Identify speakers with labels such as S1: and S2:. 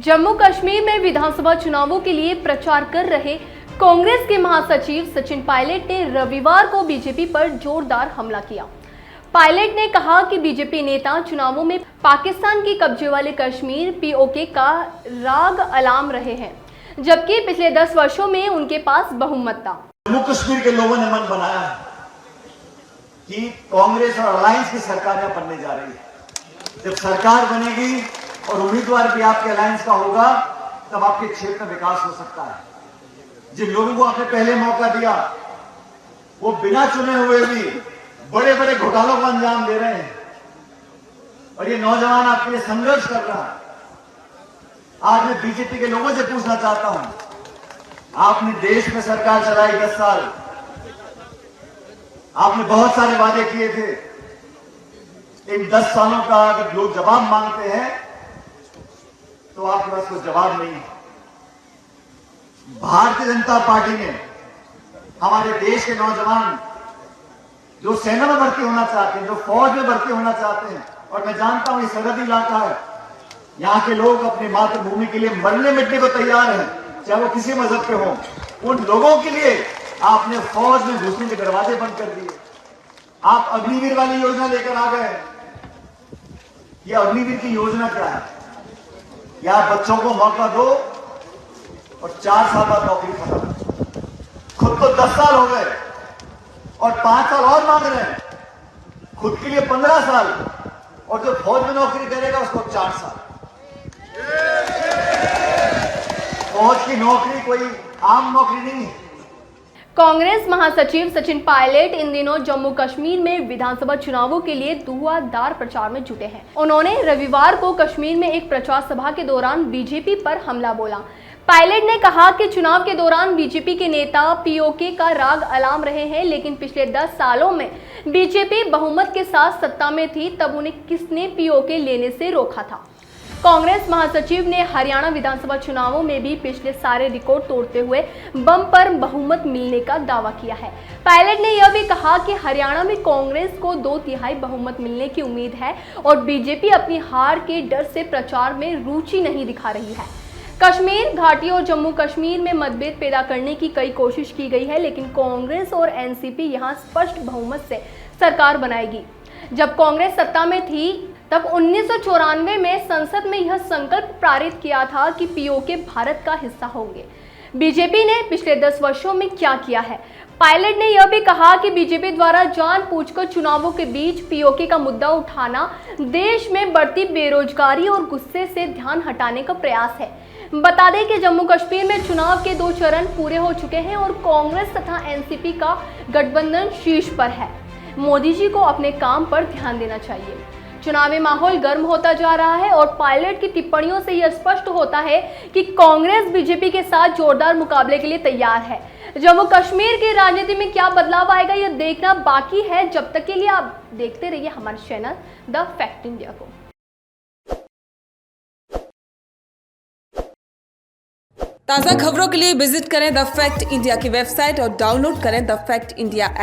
S1: जम्मू कश्मीर में विधानसभा चुनावों के लिए प्रचार कर रहे कांग्रेस के महासचिव सचिन पायलट ने रविवार को बीजेपी पर जोरदार हमला किया। पायलट ने कहा कि बीजेपी नेता चुनावों में पाकिस्तान के कब्जे वाले कश्मीर पीओके का राग अलाम रहे हैं, जबकि पिछले 10 वर्षों में उनके पास बहुमत था।
S2: जम्मू कश्मीर के लोगों ने मन बनाया है कि कांग्रेस और अलायंस की सरकार यहाँ बनने जा रही है। जब सरकार बनेगी और उम्मीदवार भी आपके अलायंस का होगा, तब आपके क्षेत्र में विकास हो सकता है। जिन लोगों को आपने पहले मौका दिया, वो बिना चुने हुए भी बड़े बड़े घोटालों को अंजाम दे रहे हैं, और ये नौजवान आपके लिए संघर्ष कर रहा है। आज मैं बीजेपी के लोगों से पूछना चाहता हूं, आपने देश में सरकार चलाई 10 साल, आपने बहुत सारे वादे किए थे। इन 10 सालों का अगर लोग जवाब मांगते हैं तो आपके पास कोई जवाब नहीं है। भारतीय जनता पार्टी ने हमारे देश के नौजवान जो सेना में भर्ती होना चाहते हैं, जो फौज में भर्ती होना चाहते हैं, और मैं जानता हूं ये सरहदी इलाका है, यहां के लोग अपनी मातृभूमि के लिए मरने मिटने को तैयार हैं, चाहे वो किसी मजहब के हों। उन लोगों के लिए आपने फौज में घुसने के दरवाजे बंद कर दिए। आप अग्निवीर वाली योजना लेकर आ गए। ये अग्निवीर की योजना क्या है? या बच्चों को मौका दो और 4 साल बाद नौकरी खत्म। खुद तो 10 साल हो गए और 5 साल और मांग रहे हैं। खुद के लिए 15 साल, और जो फौज में नौकरी करेगा उसको 4 साल। फौज की नौकरी कोई आम नौकरी नहीं है।
S1: कांग्रेस महासचिव सचिन पायलट इन दिनों जम्मू कश्मीर में विधानसभा चुनावों के लिए धुआंधार प्रचार में जुटे हैं। उन्होंने रविवार को कश्मीर में एक प्रचार सभा के दौरान बीजेपी पर हमला बोला। पायलट ने कहा कि चुनाव के दौरान बीजेपी के नेता पीओके का राग अलाम रहे हैं, लेकिन पिछले 10 सालों में बीजेपी बहुमत के साथ सत्ता में थी, तब उन्हें किसने पीओके लेने से रोका था। कांग्रेस महासचिव ने हरियाणा विधानसभा चुनावों में भी पिछले सारे रिकॉर्ड तोड़ते हुए बम पर बहुमत मिलने का दावा किया है। पायलट ने यह भी कहा कि हरियाणा में कांग्रेस को 2/3 बहुमत मिलने की उम्मीद है और बीजेपी अपनी हार के डर से प्रचार में रुचि नहीं दिखा रही है। कश्मीर घाटी और जम्मू कश्मीर में मतभेद पैदा करने की कई कोशिश की गई है, लेकिन कांग्रेस और एनसीपी यहां स्पष्ट बहुमत से सरकार बनाएगी। जब कांग्रेस सत्ता में थी, तब 1994 में संसद में यह संकल्प पारित किया था कि पीओके भारत का हिस्सा होंगे। बीजेपी ने पिछले 10 वर्षों में क्या किया है? पायलट ने यह भी कहा कि बीजेपी द्वारा जानबूझकर चुनावों के बीच पीओके का मुद्दा उठाना देश में बढ़ती बेरोजगारी और गुस्से से ध्यान हटाने का प्रयास है। बता दें कि जम्मू कश्मीर में चुनाव के 2 चरण पूरे हो चुके हैं और कांग्रेस तथा एनसीपी का गठबंधन शीर्ष पर है। मोदी जी को अपने काम पर ध्यान देना चाहिए। चुनावी माहौल गर्म होता जा रहा है और पायलट की टिप्पणियों से यह स्पष्ट होता है कि कांग्रेस बीजेपी के साथ जोरदार मुकाबले के लिए तैयार है। जम्मू कश्मीर की राजनीति में क्या बदलाव आएगा, यह देखना बाकी है। जब तक के लिए आप देखते रहिए हमारे चैनल द फैक्ट इंडिया को।
S3: ताज़ा खबरों के लिए विजिट करें द फैक्ट इंडिया की वेबसाइट और डाउनलोड करें द फैक्ट इंडिया ऐप।